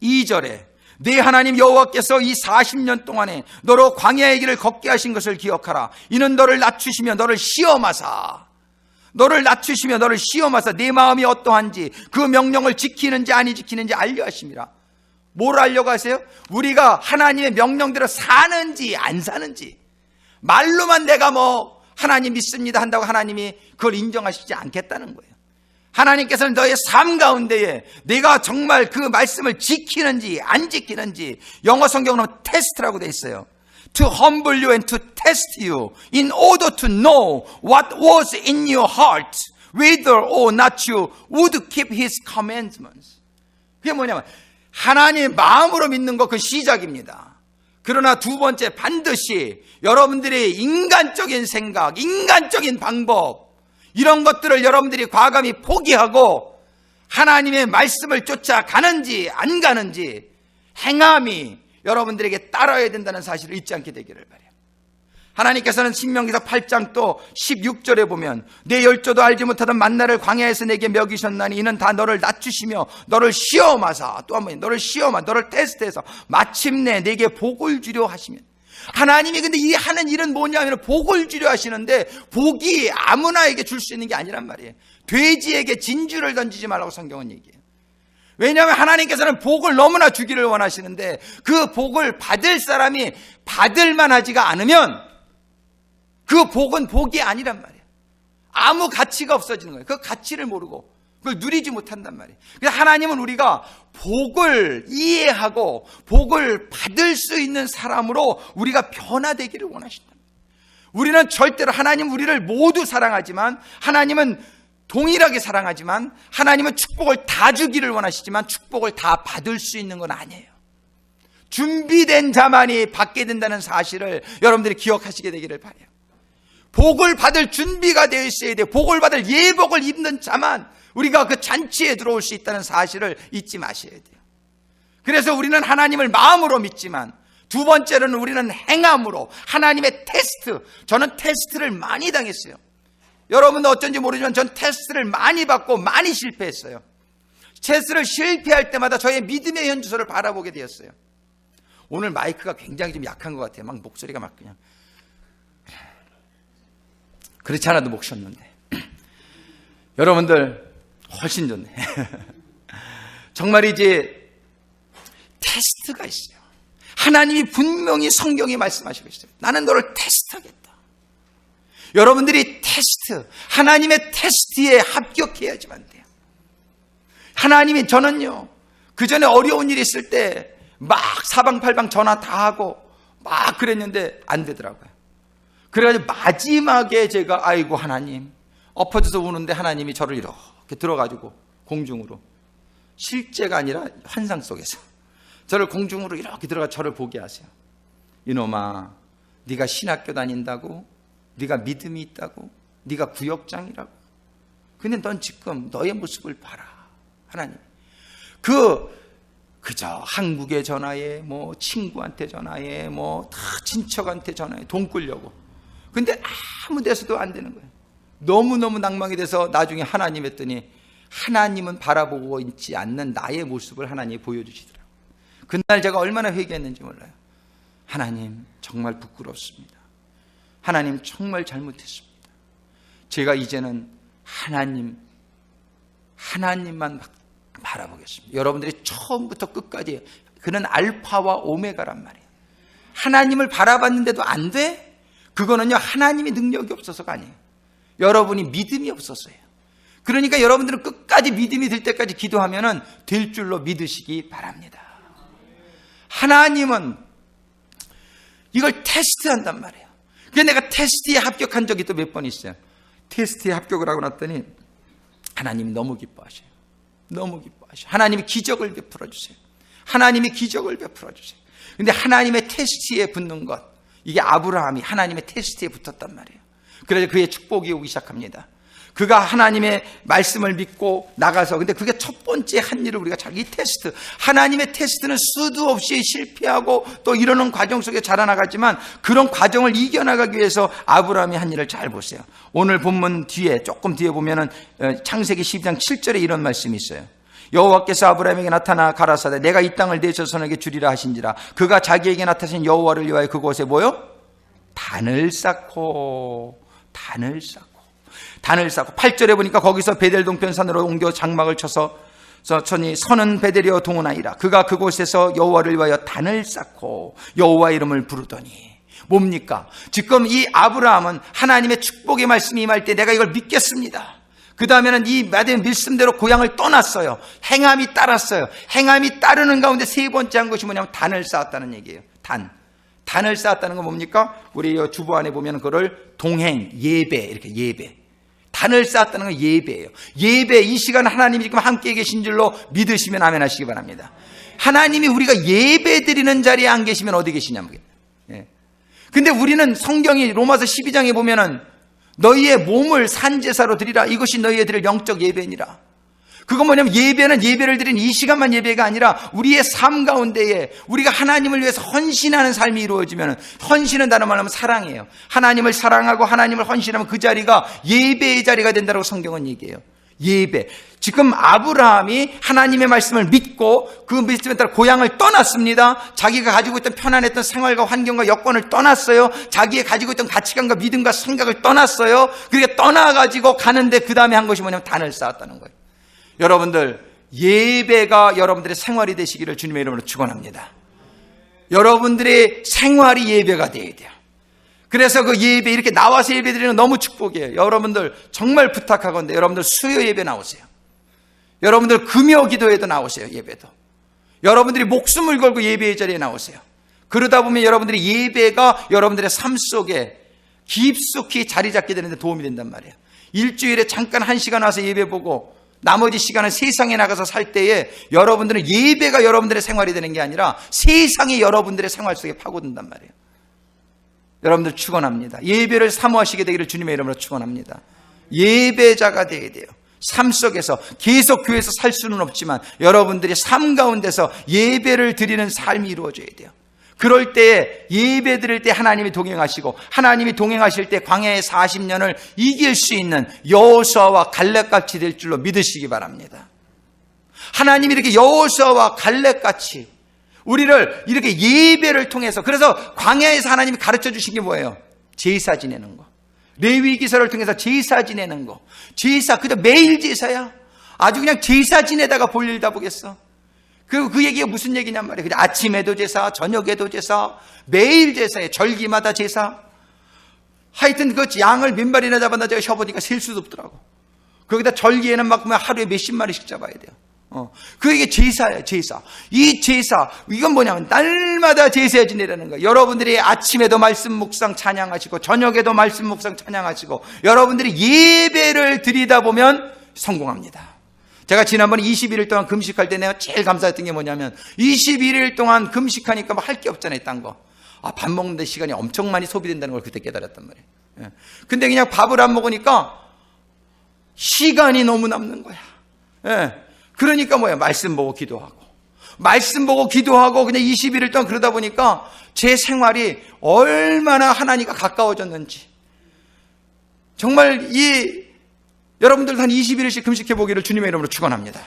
2절에 내 하나님 여호와께서 이 40년 동안에 너로 광야의 길을 걷게 하신 것을 기억하라. 이는 너를 낮추시며 너를 시험하사 내 마음이 어떠한지 그 명령을 지키는지 아니 지키는지 알려 하심이라. 뭘 알려고 하세요? 우리가 하나님의 명령대로 사는지 안 사는지. 말로만 내가 뭐 하나님 믿습니다 한다고 하나님이 그걸 인정하시지 않겠다는 거예요. 하나님께서는 너의 삶 가운데에 내가 정말 그 말씀을 지키는지 안 지키는지 영어 성경으로 테스트라고 되어 있어요. To humble you and to test you in order to know what was in your heart, whether or not you would keep His commandments. 그게 뭐냐면 하나님 마음으로 믿는 것 그 시작입니다. 그러나 두 번째 반드시 여러분들의 인간적인 생각, 인간적인 방법 이런 것들을 여러분들이 과감히 포기하고 하나님의 말씀을 쫓아가는지 안 가는지 행함이 여러분들에게 따라야 된다는 사실을 잊지 않게 되기를 바라요. 하나님께서는 신명기서 8장 또 16절에 보면 내 열조도 알지 못하던 만나를 광야에서 내게 먹이셨나니 이는 다 너를 낮추시며 너를 시험하사, 또 한 번 너를 시험하, 너를 테스트해서 마침내 내게 복을 주려 하시면, 하나님이 근데 이 하는 일은 뭐냐면 복을 주려 하시는데 복이 아무나에게 줄 수 있는 게 아니란 말이에요. 돼지에게 진주를 던지지 말라고 성경은 얘기해요. 왜냐하면 하나님께서는 복을 너무나 주기를 원하시는데 그 복을 받을 사람이 받을만 하지가 않으면 그 복은 복이 아니란 말이에요. 아무 가치가 없어지는 거예요. 그 가치를 모르고 그걸 누리지 못한단 말이에요. 그래서 하나님은 우리가 복을 이해하고 복을 받을 수 있는 사람으로 우리가 변화되기를 원하신다. 우리는 절대로, 하나님 우리를 모두 사랑하지만, 하나님은 동일하게 사랑하지만, 하나님은 축복을 다 주기를 원하시지만 축복을 다 받을 수 있는 건 아니에요. 준비된 자만이 받게 된다는 사실을 여러분들이 기억하시게 되기를 바라요. 복을 받을 준비가 되어 있어야 돼요. 복을 받을 예복을 입는 자만 우리가 그 잔치에 들어올 수 있다는 사실을 잊지 마셔야 돼요. 그래서 우리는 하나님을 마음으로 믿지만, 두 번째로는 우리는 행함으로 하나님의 테스트. 저는 테스트를 많이 당했어요. 여러분도 어쩐지 모르지만 전 테스트를 많이 받고 많이 실패했어요. 테스트를 실패할 때마다 저의 믿음의 현주소를 바라보게 되었어요. 오늘 마이크가 굉장히 좀 약한 것 같아요. 막 목소리가 막 그냥, 그렇지 않아도 목 쉬었는데 여러분들 훨씬 좋네. 정말이지 테스트가 있어요. 하나님이 분명히 성경에 말씀하시고 있어요. 나는 너를 테스트하겠다. 여러분들이 테스트, 하나님의 테스트에 합격해야지만 돼요. 하나님이, 저는요 그 전에 어려운 일이 있을 때 막 사방팔방 전화 다 하고 막 그랬는데 안 되더라고요. 그래가지고 마지막에 제가 아이고 하나님, 엎어져서 우는데 하나님이 저를 이렇게 들어가지고 공중으로, 실제가 아니라 환상 속에서 저를 공중으로 이렇게 들어가 저를 보게 하세요. 이놈아, 네가 신학교 다닌다고, 네가 믿음이 있다고, 네가 구역장이라고, 근데 넌 지금 너의 모습을 봐라. 하나님, 그저 한국에 전화해, 뭐 친구한테 전화해, 뭐 다 친척한테 전화해, 돈 끌려고. 근데 아무 데서도 안 되는 거예요. 너무너무 낭망이 돼서 나중에 하나님 했더니 하나님은 바라보고 있지 않는 나의 모습을 하나님이 보여주시더라고요. 그날 제가 얼마나 회개했는지 몰라요. 하나님 정말 부끄럽습니다. 하나님 정말 잘못했습니다. 제가 이제는 하나님만 바라보겠습니다. 여러분들이 처음부터 끝까지, 그는 알파와 오메가란 말이에요. 하나님을 바라봤는데도 안 돼? 그거는요 하나님의 능력이 없어서가 아니에요. 여러분이 믿음이 없었어요. 그러니까 여러분들은 끝까지 믿음이 될 때까지 기도하면은 될 줄로 믿으시기 바랍니다. 하나님은 이걸 테스트한단 말이에요. 그래서 내가 테스트에 합격한 적이 또 몇 번 있어요. 테스트에 합격을 하고 났더니 하나님이 너무 기뻐하셔요. 너무 기뻐하셔요. 하나님이 기적을 베풀어 주세요. 하나님이 기적을 베풀어 주세요. 근데 하나님의 테스트에 붙는 것, 이게 아브라함이 하나님의 테스트에 붙었단 말이에요. 그래서 그의 축복이 오기 시작합니다. 그가 하나님의 말씀을 믿고 나가서, 근데 그게 첫 번째 한 일을 우리가 이 테스트, 하나님의 테스트는 수도 없이 실패하고 또 이러는 과정 속에 자라나가지만 그런 과정을 이겨나가기 위해서 아브라함이 한 일을 잘 보세요. 오늘 본문 뒤에, 조금 뒤에 보면은 창세기 12장 7절에 이런 말씀이 있어요. 여호와께서 아브라함에게 나타나 가라사대 내가 이 땅을 내 자손에게 주리라 하신지라. 그가 자기에게 나타나신 여호와를 위하여 그곳에 뭐요? 단을 쌓고 8절에 보니까 거기서 베델 동편산으로 옮겨 장막을 쳐서 선은 베델이여 동원하이라. 그가 그곳에서 여호와를 위하여 단을 쌓고 여호와 이름을 부르더니, 뭡니까? 지금 이 아브라함은 하나님의 축복의 말씀이 임할 때 내가 이걸 믿겠습니다. 그 다음에는 이 말씀대로 고향을 떠났어요. 행함이 따랐어요. 행함이 따르는 가운데 세 번째 한 것이 뭐냐면 단을 쌓았다는 얘기예요. 단을 쌓았다는 건 뭡니까? 우리 주보 안에 보면 그걸 동행, 예배, 이렇게 예배. 단을 쌓았다는 건 예배예요. 예배, 이 시간 하나님이 지금 함께 계신 줄로 믿으시면 아멘 하시기 바랍니다. 하나님이 우리가 예배 드리는 자리에 안 계시면 어디 계시냐면. 예. 근데 우리는 성경이 로마서 12장에 보면은 너희의 몸을 산제사로 드리라. 이것이 너희의 드릴 영적 예배니라. 그건 뭐냐면 예배는 예배를 드리는 이 시간만 예배가 아니라 우리의 삶 가운데에 우리가 하나님을 위해서 헌신하는 삶이 이루어지면, 헌신은 다른 말로 하면 사랑이에요. 하나님을 사랑하고 하나님을 헌신하면 그 자리가 예배의 자리가 된다고 성경은 얘기해요. 예배. 지금 아브라함이 하나님의 말씀을 믿고 그 말씀에 따라 고향을 떠났습니다. 자기가 가지고 있던 편안했던 생활과 환경과 여건을 떠났어요. 자기의 가지고 있던 가치관과 믿음과 생각을 떠났어요. 그렇게 떠나가지고 가는데 그 다음에 한 것이 뭐냐면 단을 쌓았다는 거예요. 여러분들, 예배가 여러분들의 생활이 되시기를 주님의 이름으로 축원합니다. 여러분들의 생활이 예배가 되어야 돼요. 그래서 그 예배, 이렇게 나와서 예배 드리는 건 너무 축복이에요. 여러분들 정말 부탁하건대 여러분들 수요 예배 나오세요. 여러분들 금요 기도에도 나오세요. 예배도. 여러분들이 목숨을 걸고 예배의 자리에 나오세요. 그러다 보면 여러분들의 예배가 여러분들의 삶 속에 깊숙이 자리 잡게 되는데 도움이 된단 말이에요. 일주일에 잠깐 1시간 와서 예배 보고 나머지 시간은 세상에 나가서 살 때에 여러분들은 예배가 여러분들의 생활이 되는 게 아니라 세상이 여러분들의 생활 속에 파고든단 말이에요. 여러분들 축원합니다. 예배를 사모하시게 되기를 주님의 이름으로 축원합니다. 예배자가 되어야 돼요. 삶 속에서 계속 교회에서 살 수는 없지만 여러분들이 삶 가운데서 예배를 드리는 삶이 이루어져야 돼요. 그럴 때에 예배 드릴 때 하나님이 동행하시고, 하나님이 동행하실 때 광야의 40년을 이길 수 있는 여호수아와 갈렙같이 될 줄로 믿으시기 바랍니다. 하나님이 이렇게 여호수아와 갈렙같이 우리를 이렇게 예배를 통해서, 그래서 광야에서 하나님이 가르쳐 주신 게 뭐예요? 제사 지내는 거. 레위기서를 통해서 제사 지내는 거. 제사, 그저 매일 제사야. 아주 그냥 제사 지내다가 볼 일 다 보겠어. 그 얘기가 무슨 얘기냔 말이에요. 그냥 아침에도 제사, 저녁에도 제사, 매일 제사에 절기마다 제사. 하여튼 그 양을 몇 마리나 잡았나 제가 쉬어보니까 셀 수도 없더라고. 거기다 절기에는 막 하루에 몇십 마리씩 잡아야 돼요. 그게 제사예요, 제사. 이 제사, 이건 뭐냐면 날마다 제사 지내라는 거예요. 여러분들이 아침에도 말씀 묵상 찬양하시고 저녁에도 말씀 묵상 찬양하시고 여러분들이 예배를 드리다 보면 성공합니다. 제가 지난번에 21일 동안 금식할 때 내가 제일 감사했던 게 뭐냐면 21일 동안 금식하니까 뭐 할 게 없잖아요, 딴 거. 밥 먹는데 시간이 엄청 많이 소비된다는 걸 그때 깨달았단 말이에요. 근데 그냥 밥을 안 먹으니까 시간이 너무 남는 거야. 그러니까 뭐야? 말씀 보고 기도하고. 말씀 보고 기도하고 그냥 21일 동안 그러다 보니까 제 생활이 얼마나 하나님과 가까워졌는지. 정말 여러분들도 한 21일씩 금식해 보기를 주님의 이름으로 축원합니다.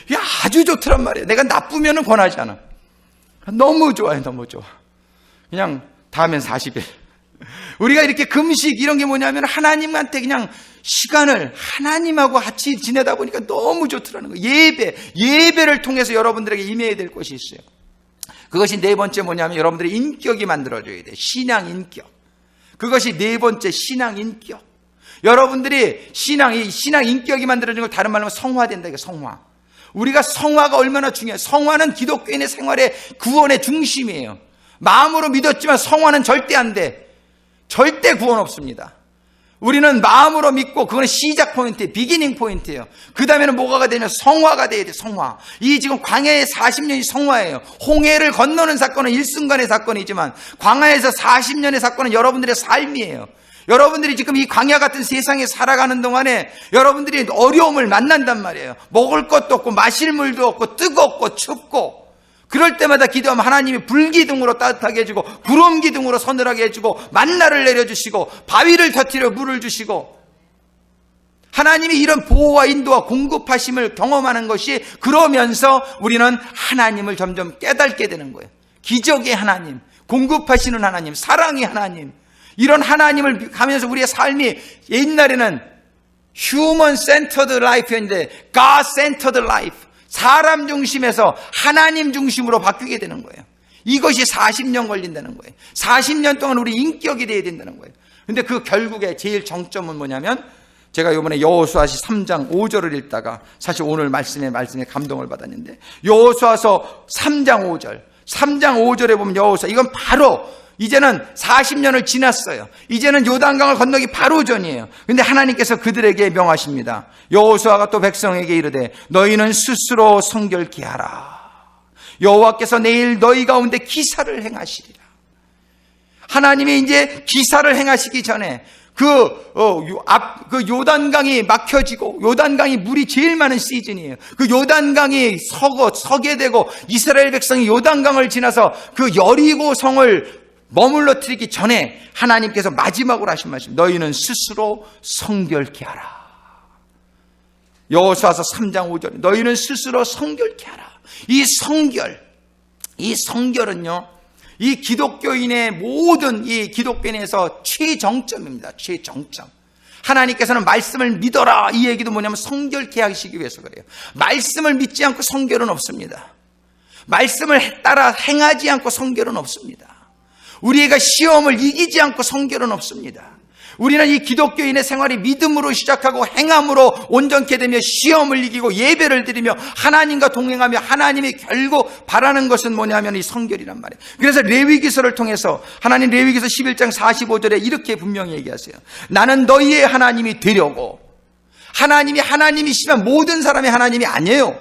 이게 아주 좋더란 말이에요. 내가 나쁘면은 권하지 않아. 너무 좋아요, 너무 좋아. 그냥 다음엔 40일. 우리가 이렇게 금식 이런 게 뭐냐면 하나님한테 그냥 시간을 하나님하고 같이 지내다 보니까 너무 좋더라는 거예요. 예배를 통해서 여러분들에게 임해야 될 것이 있어요. 그것이 네 번째 뭐냐면 여러분들의 인격이 만들어져야 돼요. 신앙 인격. 그것이 네 번째 신앙 인격. 여러분들이 신앙 인격이 만들어진 걸 다른 말로 하면 성화된다. 이게 성화. 우리가 성화가 얼마나 중요해요. 성화는 기독교인의 생활의 구원의 중심이에요. 마음으로 믿었지만 성화는 절대 안 돼. 절대 구원 없습니다. 우리는 마음으로 믿고 그거는 시작 포인트, 비기닝 포인트예요. 그 다음에는 뭐가 되면 성화가 돼야 돼. 성화. 이 지금 광야의 40년이 성화예요. 홍해를 건너는 사건은 일순간의 사건이지만 광야에서 40년의 사건은 여러분들의 삶이에요. 여러분들이 지금 이 광야 같은 세상에 살아가는 동안에 여러분들이 어려움을 만난단 말이에요. 먹을 것도 없고 마실 물도 없고 뜨겁고 춥고, 그럴 때마다 기도하면 하나님이 불기둥으로 따뜻하게 해주고 구름기둥으로 서늘하게 해주고 만나를 내려주시고 바위를 터뜨려 물을 주시고, 하나님이 이런 보호와 인도와 공급하심을 경험하는 것이, 그러면서 우리는 하나님을 점점 깨닫게 되는 거예요. 기적의 하나님, 공급하시는 하나님, 사랑의 하나님, 이런 하나님을 가면서 우리의 삶이 옛날에는 human centered life였는데 God centered life, 사람 중심에서 하나님 중심으로 바뀌게 되는 거예요. 이것이 40년 걸린다는 거예요. 40년 동안 우리 인격이 되어야 된다는 거예요. 근데 그 결국에 제일 정점은 뭐냐면, 제가 이번에 여호수아서 3장 5절을 읽다가 사실 오늘 말씀에 감동을 받았는데, 여호수아서 3장 5절 5절에 보면 여호수아, 이건 바로 이제는 40년을 지났어요. 이제는 요단강을 건너기 바로 전이에요. 근데 하나님께서 그들에게 명하십니다. 여호수아가 또 백성에게 이르되 너희는 스스로 성결케 하라. 여호와께서 내일 너희 가운데 기사를 행하시리라. 하나님이 이제 기사를 행하시기 전에 그 요단강이 막혀지고, 요단강이 물이 제일 많은 시즌이에요. 그 요단강이 서게 되고, 이스라엘 백성이 요단강을 지나서 그 여리고 성을 머물러뜨리기 전에 하나님께서 마지막으로 하신 말씀, 너희는 스스로 성결케 하라. 여호수아서 3장 5절에 너희는 스스로 성결케 하라. 이 성결은요, 이 기독교인의 모든 이 기독교인에서 최정점입니다. 최정점. 하나님께서는 말씀을 믿어라, 이 얘기도 뭐냐면 성결케 하시기 위해서 그래요. 말씀을 믿지 않고 성결은 없습니다. 말씀을 따라 행하지 않고 성결은 없습니다. 우리가 시험을 이기지 않고 성결은 없습니다. 우리는 이 기독교인의 생활이 믿음으로 시작하고 행함으로 온전케 되며 시험을 이기고 예배를 드리며 하나님과 동행하며 하나님이 결국 바라는 것은 뭐냐면 이 성결이란 말이에요. 그래서 레위기서를 통해서 하나님 레위기서 11장 45절에 이렇게 분명히 얘기하세요. 나는 너희의 하나님이 되려고. 하나님이 하나님이시면 모든 사람이 하나님이 아니에요.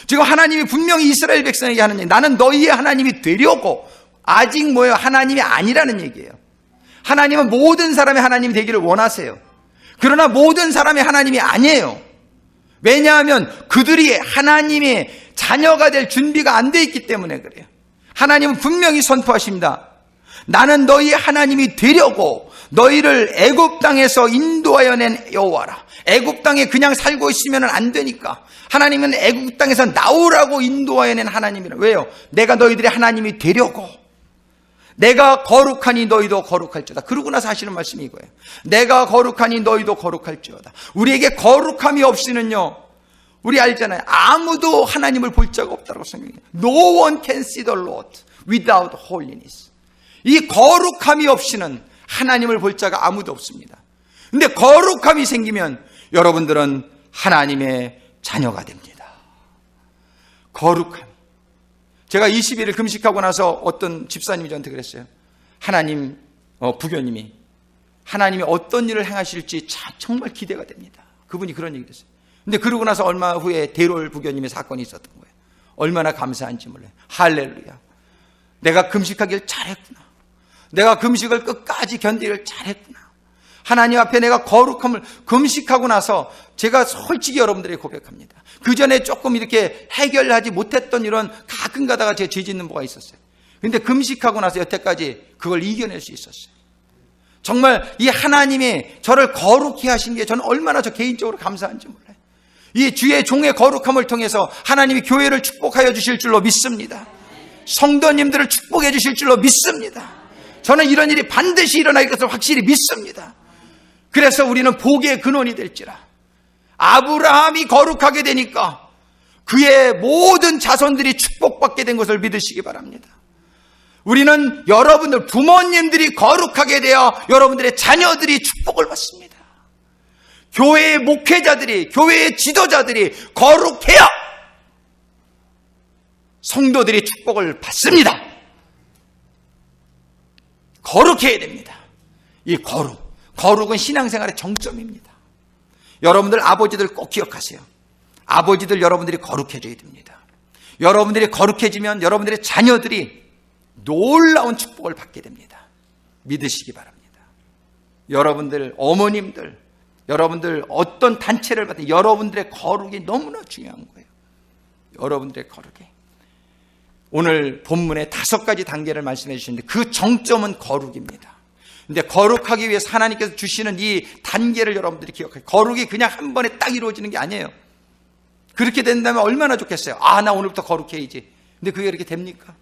지금 하나님이 분명히 이스라엘 백성에게 하는 얘기, 나는 너희의 하나님이 되려고. 아직 뭐예요? 하나님이 아니라는 얘기예요. 하나님은 모든 사람의 하나님이 되기를 원하세요. 그러나 모든 사람의 하나님이 아니에요. 왜냐하면 그들이 하나님의 자녀가 될 준비가 안 돼 있기 때문에 그래요. 하나님은 분명히 선포하십니다. 나는 너희의 하나님이 되려고 너희를 애굽 땅에서 인도하여 낸 여호와라. 애굽 땅에 그냥 살고 있으면 안 되니까 하나님은 애굽 땅에서 나오라고 인도하여 낸 하나님이라. 왜요? 내가 너희들의 하나님이 되려고. 내가 거룩하니 너희도 거룩할지어다. 그러고 나서 하시는 말씀이 이거예요. 내가 거룩하니 너희도 거룩할지어다. 우리에게 거룩함이 없이는요, 우리 알잖아요. 아무도 하나님을 볼 자가 없다고 생각해요. No one can see the Lord without holiness. 이 거룩함이 없이는 하나님을 볼 자가 아무도 없습니다. 근데 거룩함이 생기면 여러분들은 하나님의 자녀가 됩니다. 거룩함. 제가 20일을 금식하고 나서 어떤 집사님이 저한테 그랬어요. 하나님, 부교님이 하나님이 어떤 일을 행하실지 정말 기대가 됩니다. 그분이 그런 얘기를 했어요. 근데 그러고 나서 얼마 후에 대롤 부교님의 사건이 있었던 거예요. 얼마나 감사한지 몰라요. 할렐루야. 내가 금식하길 잘했구나. 내가 금식을 끝까지 견디를 잘했구나. 하나님 앞에 내가 거룩함을 금식하고 나서 제가 솔직히 여러분들에게 고백합니다. 그 전에 조금 이렇게 해결하지 못했던 이런 가끔 가다가 제가 죄 짓는 뭐가 있었어요. 근데 금식하고 나서 여태까지 그걸 이겨낼 수 있었어요. 정말 이 하나님이 저를 거룩히 하신 게 저는 얼마나 저 개인적으로 감사한지 몰라요. 이 주의 종의 거룩함을 통해서 하나님이 교회를 축복하여 주실 줄로 믿습니다. 성도님들을 축복해 주실 줄로 믿습니다. 저는 이런 일이 반드시 일어날 것을 확실히 믿습니다. 그래서 우리는 복의 근원이 될지라. 아브라함이 거룩하게 되니까 그의 모든 자손들이 축복받게 된 것을 믿으시기 바랍니다. 우리는 여러분들 부모님들이 거룩하게 되어 여러분들의 자녀들이 축복을 받습니다. 교회의 목회자들이, 교회의 지도자들이 거룩해야 성도들이 축복을 받습니다. 거룩해야 됩니다. 이 거룩은 신앙생활의 정점입니다. 여러분들 아버지들 꼭 기억하세요. 아버지들 여러분들이 거룩해져야 됩니다. 여러분들이 거룩해지면 여러분들의 자녀들이 놀라운 축복을 받게 됩니다. 믿으시기 바랍니다. 여러분들 어머님들, 여러분들 어떤 단체를 받든 여러분들의 거룩이 너무나 중요한 거예요. 여러분들의 거룩이. 오늘 본문에 5가지 단계를 말씀해 주시는데 그 정점은 거룩입니다. 근데 거룩하기 위해서 하나님께서 주시는 이 단계를 여러분들이 기억해요. 거룩이 그냥 한 번에 딱 이루어지는 게 아니에요. 그렇게 된다면 얼마나 좋겠어요. 나 오늘부터 거룩해야지. 근데 그게 그렇게 됩니까?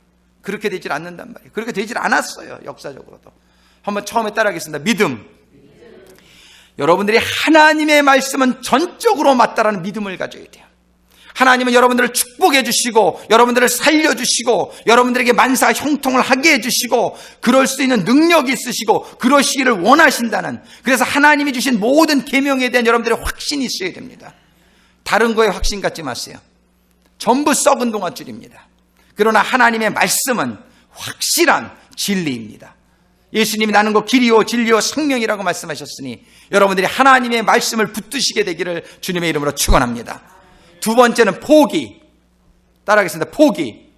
그렇게 되질 않는단 말이에요. 그렇게 되질 않았어요. 역사적으로도. 한번 처음에 따라하겠습니다. 믿음. 여러분들이 하나님의 말씀은 전적으로 맞다라는 믿음을 가져야 돼요. 하나님은 여러분들을 축복해 주시고 여러분들을 살려주시고 여러분들에게 만사 형통을 하게 해주시고 그럴 수 있는 능력이 있으시고 그러시기를 원하신다는, 그래서 하나님이 주신 모든 계명에 대한 여러분들의 확신이 있어야 됩니다. 다른 거에 확신 갖지 마세요. 전부 썩은 동아줄입니다. 그러나 하나님의 말씀은 확실한 진리입니다. 예수님이 나는 곧 길이요 진리요 생명이라고 말씀하셨으니 여러분들이 하나님의 말씀을 붙드시게 되기를 주님의 이름으로 축원합니다. 두 번째는 포기. 따라하겠습니다. 포기.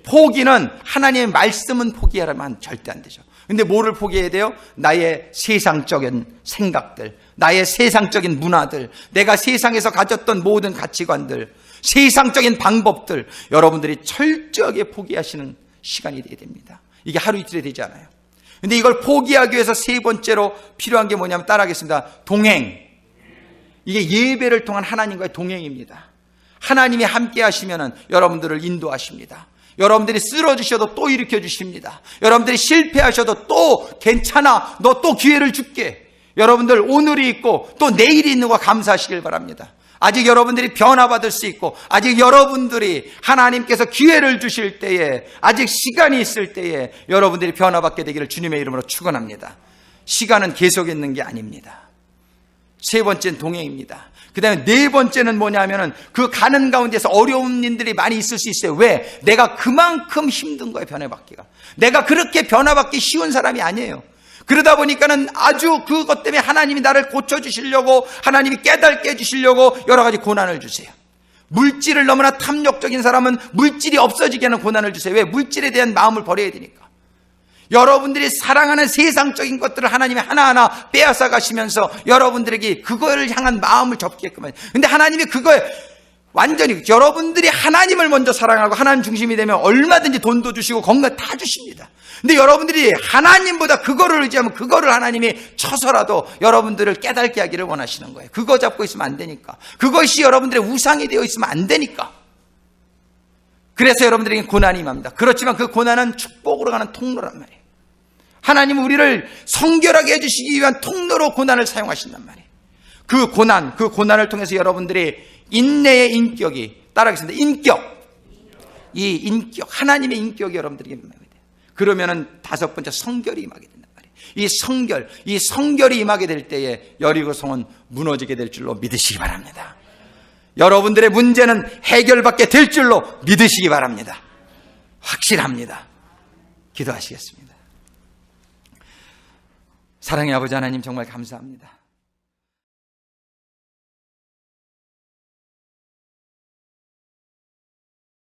포기는 하나님의 말씀은 포기하면 절대 안 되죠. 근데 뭐를 포기해야 돼요? 나의 세상적인 생각들, 나의 세상적인 문화들, 내가 세상에서 가졌던 모든 가치관들, 세상적인 방법들, 여러분들이 철저하게 포기하시는 시간이 되어야 됩니다. 이게 하루 이틀에 되지 않아요. 근데 이걸 포기하기 위해서 세 번째로 필요한 게 뭐냐면 따라하겠습니다. 동행. 이게 예배를 통한 하나님과의 동행입니다. 하나님이 함께 하시면은 여러분들을 인도하십니다. 여러분들이 쓰러지셔도 또 일으켜 주십니다. 여러분들이 실패하셔도 또 괜찮아, 너 또 기회를 줄게. 여러분들 오늘이 있고 또 내일이 있는 거 감사하시길 바랍니다. 아직 여러분들이 변화받을 수 있고, 아직 여러분들이 하나님께서 기회를 주실 때에, 아직 시간이 있을 때에 여러분들이 변화받게 되기를 주님의 이름으로 축원합니다. 시간은 계속 있는 게 아닙니다. 세 번째는 동행입니다. 그 다음에 네 번째는 뭐냐면은 그 가는 가운데서 어려운 일들이 많이 있을 수 있어요. 왜? 내가 그만큼 힘든 거예요, 변화받기가. 내가 그렇게 변화받기 쉬운 사람이 아니에요. 그러다 보니까는 아주 그것 때문에 하나님이 나를 고쳐주시려고, 하나님이 깨닫게 해주시려고 여러 가지 고난을 주세요. 물질을 너무나 탐욕적인 사람은 물질이 없어지게 하는 고난을 주세요. 왜? 물질에 대한 마음을 버려야 되니까. 여러분들이 사랑하는 세상적인 것들을 하나님이 하나하나 빼앗아 가시면서 여러분들에게 그거를 향한 마음을 접게끔 해요. 근데 하나님이 그거에 완전히, 여러분들이 하나님을 먼저 사랑하고 하나님 중심이 되면 얼마든지 돈도 주시고 건강 다 주십니다. 근데 여러분들이 하나님보다 그거를 의지하면 그거를 하나님이 쳐서라도 여러분들을 깨닫게 하기를 원하시는 거예요. 그거 잡고 있으면 안 되니까. 그것이 여러분들의 우상이 되어 있으면 안 되니까. 그래서 여러분들에게 고난이 임합니다. 그렇지만 그 고난은 축복으로 가는 통로란 말이에요. 하나님은 우리를 성결하게 해주시기 위한 통로로 고난을 사용하신단 말이에요. 그 고난을 통해서 여러분들이 인내의 인격이, 따라하겠습니다. 이 인격, 하나님의 인격이 여러분들에게 임하게 돼요. 그러면은 다섯 번째 성결이 임하게 된단 말이에요. 이 성결이 임하게 될 때에 여리고성은 무너지게 될 줄로 믿으시기 바랍니다. 여러분들의 문제는 해결받게 될 줄로 믿으시기 바랍니다. 확실합니다. 기도하시겠습니다. 사랑의 아버지 하나님, 정말 감사합니다.